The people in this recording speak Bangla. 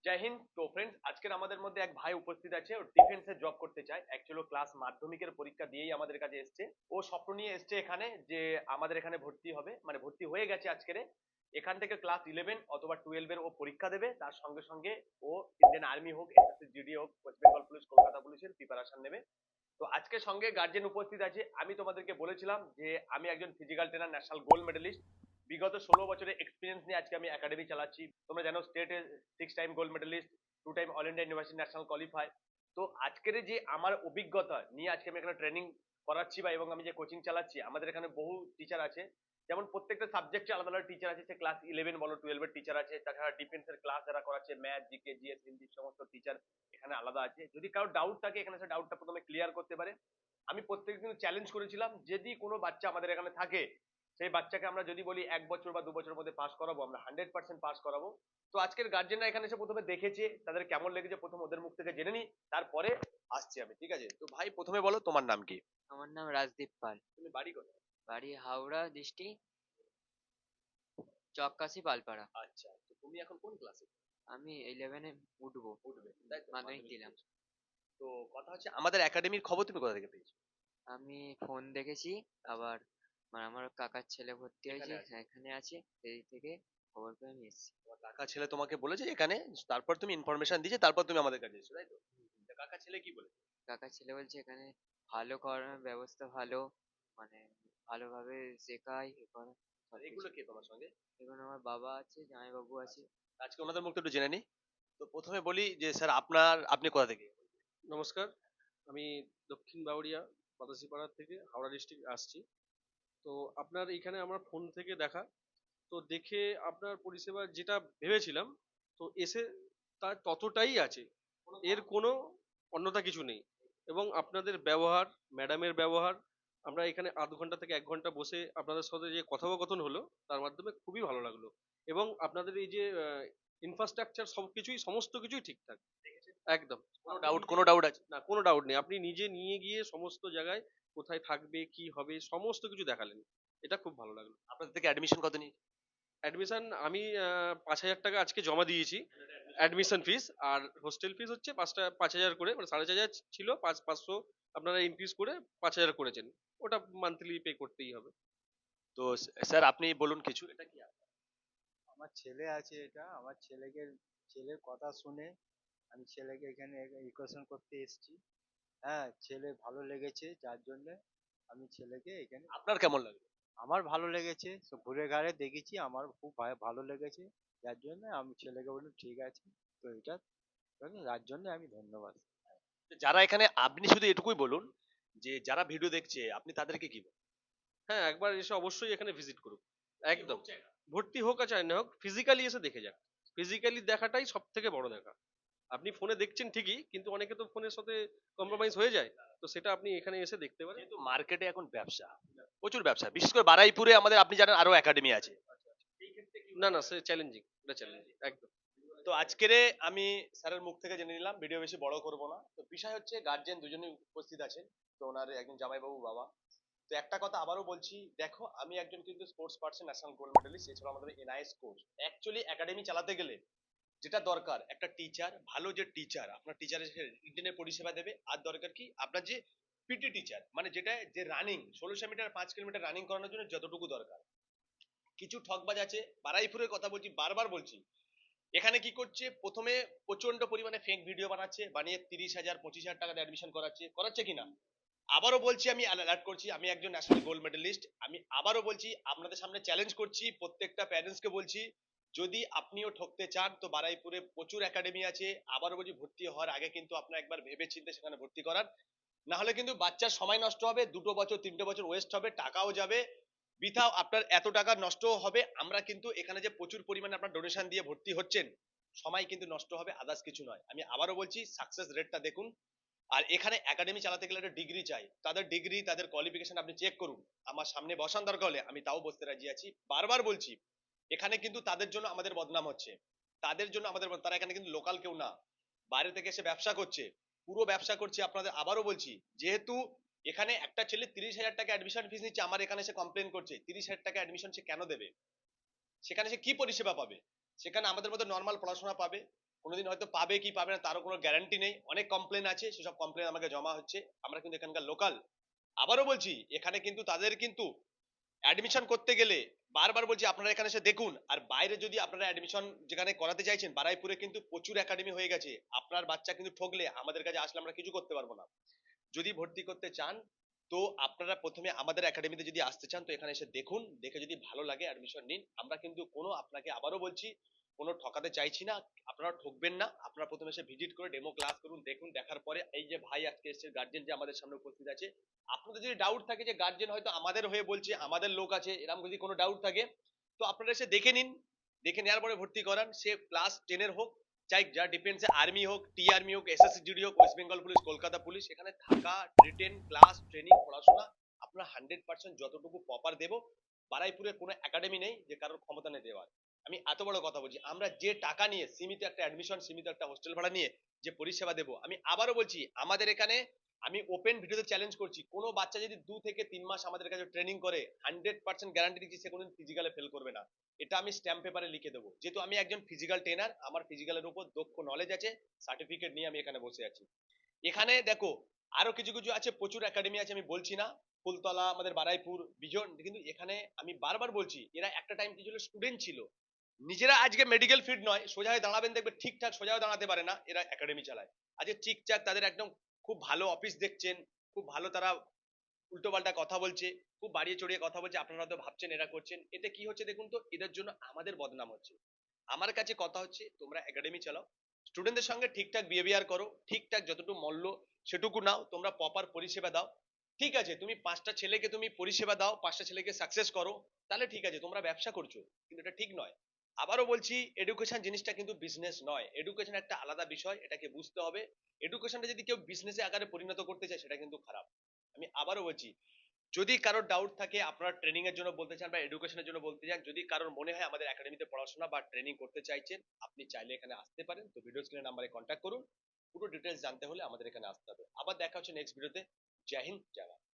জয় হিন্দ। তো ফ্রেন্ডস, আজকের আমাদের মধ্যে এক ভাই উপস্থিত আছে, ও ডিফেন্সে জব করতে চায়। অ্যাকচুয়ালি ক্লাস মাধ্যমিকের পরীক্ষা দিয়েই আমাদের কাছে এসছে। ও স্বপ্ন নিয়ে এসছে এখানে যে আমাদের এখানে ভর্তি হবে, মানে ভর্তি হয়ে গেছে আজকের। এখান থেকে ক্লাস 11 অথবা 12 এর ও পরীক্ষা দেবে, তার সঙ্গে সঙ্গে ও ইন্ডিয়ান আর্মি হোক, এসএসসি জিডি হোক, ওয়েস্ট বেঙ্গল পুলিশ, কলকাতা পুলিশের প্রিপারেশন নেবে। তো আজকে সঙ্গে গার্জেন উপস্থিত আছে। আমি তোমাদেরকে বলেছিলাম যে আমি একজন physical trainer, national gold medallist. বিগত 16 বছরের এক্সপিরিয়েন্স নিয়ে আজকে আমি একাডেমি চালাচ্ছি। তোমরা জানো স্টেটে 6 time gold medallist, 2 time all India university national qualify. তো আজকের যে আমার অভিজ্ঞতা নিয়ে আজকে আমি এখানে ট্রেনিং করাচ্ছি বা এবং আমি যে কোচিং চালাচ্ছি, আমাদের এখানে বহু টিচার আছে। যেমন প্রত্যেকটা সাবজেক্টে আলাদা আলাদা টিচার আছে, সে ক্লাস 11 বলো 12 এর টিচার আছে, তাছাড়া ডিফেন্সের ক্লাস যারা করাচ্ছে, ম্যাথ, জিকে, জিএস, হিন্দি সমস্ত টিচার এখানে আলাদা আছে। যদি কারো ডাউট থাকে এখানে সে ডাউটটা প্রথমে ক্লিয়ার করতে পারে। আমি প্রত্যেকদিন চ্যালেঞ্জ করেছিলাম, যদি কোনো বাচ্চা আমাদের এখানে থাকে, সেই বাচ্চাকে আমরা যদি বলি 1 বছর বা 2 বছরের মধ্যে পাস করাবো, আমরা 100% পাস করাবো। তো আজকের গার্জেনরা এখানে এসে প্রথমে দেখেছে, তাদের কেমন লেগেছে প্রথম ওদের মুখ থেকে জেনে নি, তারপরে আসছি আমি। ঠিক আছে, তো ভাই প্রথমে বলো তোমার নাম কি? আমার নাম রাজদীপ পাল। তুমি বাড়ি কোথায়? বাড়ি হাওড়া ডিস্ট্রিক্ট, চককাশি পালপাড়া। আচ্ছা, তো তুমি এখন কোন ক্লাসে? আমি 11-এ উঠবো, উঠবে, তাই তো, মাধ্যমিক মাধ্যমিক দিলাম। দিয়েছো। তো কথা হচ্ছে, আমাদের একাডেমির খবর তুমি কোথা থেকে পেয়েছো? আমি ফোন দেখেছি, আচ্ছা, আবার আমার কাকার ছেলে ভর্তি এখানে হয়েছে, আছে। এখানে আছে, সেই থেকে খবর পেয়ে আমি এসেছি। তোমার কাকা ছেলে তোমাকে বলেছে এখানে, তারপর তুমি ইনফরমেশন দিয়েছে, তারপর তুমি আমাদের কাছে এসেছো, তাই তো? তা কাকা ছেলে কি বলেছে? কাকার ছেলে বলছে এখানে ভালো করানোর ব্যবস্থা ভালো, মানে ভালোভাবে শেখায় এ করে আর সবকিছু। এগুলো কে তোমার সঙ্গে? এখানে আমার বাবা আছে, জামাইবাবু আছে। আচ্ছা, আজকে ওনাদের মুখটা একটু জেনে নি। তো প্রথমে বলি যে স্যার, আপনি কোথা থেকে? নমস্কার, আমি দক্ষিণ বাউরিয়া বাতাসিপাড়া থেকে হাওড়া ডিস্ট্রিক্ট আসছি। তো আপনার এইখানে আমার ফোন থেকে দেখা, তো দেখে আপনার পরিষেবা যেটা ভেবেছিলাম, তো এসে তার ততটাই আছে, এর কোনো অন্যথা কিছু নেই। এবং আপনাদের ব্যবহার, ম্যাডামের ব্যবহার, আমরা এখানে আধ ঘন্টা থেকে 1 ঘন্টা বসে আপনাদের সাথে যে কথোপকথন হলো, তার মাধ্যমে খুবই ভালো লাগলো। এবং আপনাদের এই যে ইনফ্রাস্ট্রাকচার, সবকিছুই, সমস্ত কিছুই ঠিকঠাক। একদম। কোনো আপনি ডাউট, নিজে, কোনো ডাউট আছে? না কোনো ডাউট নেই, আপনি নিজে নিয়ে গিয়ে সমস্ত জায়গায় কোথায় থাকবে কি হবে সমস্ত কিছু দেখালেন। এটা খুব ভালো লাগলো। আপনাদের থেকে অ্যাডমিশন কত নিয়ে? অ্যাডমিশন আমি 5,000 টাকা আজকে জমা দিয়েছি, অ্যাডমিশন ফিস। আর হোস্টেল ফিস হচ্ছে 5,000 করে, মানে 5,500 ছিল, 500 আপনারা ইনক্রিজ করে 5,000 করেছেন। ওটা মান্থলি পে করতেই হবে। তো স্যার আপনি বলুন কিছু, এটা কি? আমার ছেলে আছে, এটা আমার ছেলের কথা শুনে আমি ছেলেকে এখানে ইকুয়েশন করতে এসেছি। হ্যাঁ, ছেলে ভালো লেগেছে, যার জন্য আমি ছেলেকে এখানে। আপনার কেমন লাগে? আমার ভালো লেগেছে, তো ঘুরে ঘাড়ে দেখেছি, আমার খুব ভালো লেগেছে, যার জন্য আমি ছেলেকে বললাম ঠিক আছে। তো এটা যার জন্য আমি ধন্যবাদ। যারা এখানে, আপনি শুধু এটুকুই বলুন যে যারা ভিডিও দেখছে আপনি তাদেরকে কি বলুন? হ্যাঁ, একবার এসে অবশ্যই এখানে ভিজিট করুন। একদম। ভর্তি হোক আর চাই না হোক, ফিজিক্যালি এসে দেখে যাক। ফিজিক্যালি দেখাটাই সব থেকে বড় দেখা। আপনি ফোনে দেখছেন ঠিকই, কিন্তু অনেকে তো ফোনের সাথে কম্প্রোমাইজ হয়ে যায়। তো সেটা আপনি এখানে এসে দেখতে পারেন। যেহেতু মার্কেটে এখন ব্যবসা, প্রচুর ব্যবসা, বিশেষ করে বারুইপুরে আমাদের, আপনি জানেন, আরো একাডেমি আছে। না না, সে চ্যালেঞ্জিং, এটা চ্যালেঞ্জিং একদম। তো আজকের আমি স্যারের মুখ থেকে জেনে নিলাম, ভিডিও বেশি বড় করব না। তো বিষয় হচ্ছে, গার্জিয়ান দুজনেই উপস্থিত আছেন। তো ওনার একজন জামাইবাবু, বাবা। তো একটা কথা আবারও বলছি, দেখো আমি একজন কিন্তু sports person, national gold medallist, এছাড়া আমাদের এনআইএস কোচ। অ্যাকচুয়ালি একাডেমি চালাতে গেলে যেটা দরকার, একটা টিচার, ভালো যে টিচার আপনার টিচারের ইন্টারনেট পরিষেবা দেবে। আর দরকার কি, আপনার যে পিটি টিচার, মানে যেটা যে রানিং 1600 মিটার 5 কিলোমিটার রানিং করানোর জন্য যতটুকু দরকার। কিছু ঠকবাজ আছে, বারাইপুরের কথা বলছি, বারবার বলছি। এখানে কি করছে, প্রথমে প্রচন্ড পরিমাণে ফেক ভিডিও বানাচ্ছে, বানিয়ে 30,000 25,000 টাকা দিয়ে অ্যাডমিশন করাচ্ছে কিনা। আবারও বলছি, আমি অ্যালার্ট করছি, আমি একজন ন্যাশনাল গোল্ড মেডেলিস্ট। আমি আবারও বলছি, আপনাদের সামনে চ্যালেঞ্জ করছি, প্রত্যেকটা প্যারেন্টস কে বলছি, যদি আপনিও ঠকতে চান তো বারাইপুরে প্রচুর একাডেমি আছে। আবারও বলছি, ভর্তি হওয়ার আগে কিন্তু আপনার একবার ভেবে চিন্তে সেখানে ভর্তি করার। না হলে কিন্তু বাচ্চার সময় নষ্ট হবে, 2 বছর 3টে বছর ওয়েস্ট হবে, টাকাও যাবে বৃথাও, আপনার এত টাকা নষ্টও হবে। আমরা কিন্তু এখানে যে প্রচুর পরিমাণে আপনার ডোনেশন দিয়ে ভর্তি হচ্ছেন, সময় কিন্তু নষ্ট হবে, আদার্স কিছু নয়। আমি আবারও বলছি, সাকসেস রেটটা দেখুন। আর এখানে একাডেমি চালাতে গেলে একটা ডিগ্রি চাই, তাদের ডিগ্রি, তাদের কোয়ালিফিকেশন আপনি চেক করুন। আমার সামনে বসান দরকার হলে আমি তাও বসতে রাজি আছি। বারবার বলছি, এখানে কিন্তু তাদের জন্য আমাদের বদনাম হচ্ছে, তাদের জন্য আমাদের তারা এখানে কিন্তু লোকাল কেউ না, বাইরে থেকে এসে ব্যবসা করছে, পুরো ব্যবসা করছে। আপনাদের আবারও বলছি, যেহেতু এখানে একটা ছেলে 30,000 টাকা অ্যাডমিশন ফিস নিচ্ছে, আমার এখানে এসে কমপ্লেন করছে, 30,000 টাকা অ্যাডমিশন সে কেন দেবে? সেখানে সে কি পরিষেবা পাবে? সেখানে আমাদের মধ্যে নর্মাল পড়াশোনা পাবে, কোনোদিন হয়তো পাবে কি পাবে না তারও কোনো গ্যারান্টি নেই, অনেক কমপ্লেন আছে, সেসব কমপ্লেন আমাকে জমা হচ্ছে। আমরা কিন্তু এখানকার লোকাল, আবারও বলছি এখানে কিন্তু তাদের কিন্তু অ্যাডমিশন করতে গেলে বারবার বলছি আপনারা এখানে এসে দেখুন। আর বাইরে যদি আপনারা অ্যাডমিশন যেখানে করাতে চাইছেন, বারাইপুরে কিন্তু প্রচুর একাডেমি হয়ে গেছে, আপনার বাচ্চা কিন্তু ঠকলে আমাদের কাছে আসলে আমরা কিছু করতে পারবো না। যদি ভর্তি করতে চান তো আপনারা প্রথমে আমাদের একাডেমিতে যদি আসতে চান তো এখানে এসে দেখুন, দেখে যদি ভালো লাগে অ্যাডমিশন নিন। আমরা কিন্তু কোনো আপনাকে আবারও বলছি কোনো ঠকাতে চাইছি না, আপনারা ঠকবেন না। আপনারা প্রথমে এসে ভিজিট করে ডেমো ক্লাস করুন, দেখুন, দেখার পরে এই যে ভাই আজকে এসেছে গার্জেন যে আমাদের সামনে উপস্থিত আছে, আপনাদের যদি ডাউট থাকে যে গার্জেন হয়তো আমাদের হয়ে বলছে, আমাদের লোক আছে, এরকম যদি কোনো ডাউট থাকে তো আপনারা এসে দেখে নিন, দেখে নেওয়ার পরে ভর্তি করান। সে ক্লাস 10 এর হোক, চাই যা ডিফেন্সে আর্মি হোক, টি আর্মি হোক, এসএসসি হোক, West Bengal police, Kolkata police, এখানে থাকা, রিটেন ক্লাস, ট্রেনিং, পড়াশোনা আপনার 100% যতটুকু প্রপার দেবো। বারাইপুরে কোনো একাডেমি নেই যে কারোর ক্ষমতা নেই দেওয়ার। আমি এত বড় কথা বলছি, আমরা যে টাকা নিয়ে সীমিত একটা অ্যাডমিশন, সীমিত একটা হোস্টেল ভাড়া নিয়ে যে পরিষেবা দেবো, আমি আবারও বলছি আমাদের এখানে আমি ওপেন ভিডিওতে চ্যালেঞ্জ করছি, কোনো বাচ্চা যদি 2 থেকে 3 মাস আমাদের কাছে ট্রেনিং করে 100% গ্যারান্টি দিচ্ছি সে কোনোদিন ফিজিক্যালে ফেল করবে না। এটা আমি স্ট্যাম্প পেপারে লিখে দেবো, যেহেতু আমি একজন ফিজিক্যাল ট্রেনার, আমার ফিজিক্যালের উপর দক্ষ নলেজ আছে, সার্টিফিকেট নিয়ে আমি এখানে বসে আছি। এখানে দেখো আরো কিছু কিছু আছে, প্রচুর একাডেমি আছে, আমি বলছি না, ফুলতলা, আমাদের বারাইপুর, বিজন, কিন্তু এখানে আমি বারবার বলছি এরা একটা টাইম কি ছিল, স্টুডেন্ট ছিল, নিজেরা আজকে মেডিকেল ফিট নয়, সোজা হয়ে দাঁড়াবেন দেখবে ঠিকঠাক সোজাও দাঁড়াতে পারে না, এরা একাডেমি চালায়। আজকে ঠিকঠাক তাদের একদম খুব ভালো অফিস দেখছেন, খুব ভালো তারা উল্টো পাল্টা কথা বলছে, খুব বাড়িয়ে চড়িয়ে কথা বলছে, আপনারা হয়তো ভাবছেন এরা করছেন, এতে কি হচ্ছে দেখুন তো, এদের জন্য আমাদের বদনাম হচ্ছে। আমার কাছে কথা হচ্ছে তোমরা একাডেমি চালাও, স্টুডেন্টদের সঙ্গে ঠিকঠাক বিহেভিয়ার করো, ঠিকঠাক যতটুকু মূল্য সেটুকু নাও, তোমরা প্রপার পরিষেবা দাও। ঠিক আছে, তুমি 5টা ছেলেকে তুমি পরিষেবা দাও, 5টা ছেলেকে সাকসেস করো, তাহলে ঠিক আছে, তোমরা ব্যবসা করছো, কিন্তু এটা ঠিক নয়। আবারও বলছি এডুকেশন জিনিসটা কিন্তু বিজনেস নয়, এডুকেশন একটা আলাদা বিষয়, এটাকে বুঝতে হবে। এডুকেশনটা যদি কেউ বিজনেসে আকারে পরিণত করতে চায় সেটা কিন্তু খারাপ। আমি আবারও বলছি, যদি কারোর ডাউট থাকে, আপনারা ট্রেনিং এর জন্য বলতে চান বা এডুকেশনের জন্য বলতে চান, যদি কারোর মনে হয় আমাদের একাডেমিতে পড়াশোনা বা ট্রেনিং করতে চাইছেন, আপনি চাইলে এখানে আসতে পারেন। তো ভিডিও স্ক্রিনে নাম্বারে কন্ট্যাক্ট করুন, পুরো ডিটেলস জানতে হলে আমাদের এখানে আসতে হবে। আবার দেখা হচ্ছে নেক্সট ভিডিওতে। জয় হিন্দ, জয় ভারত।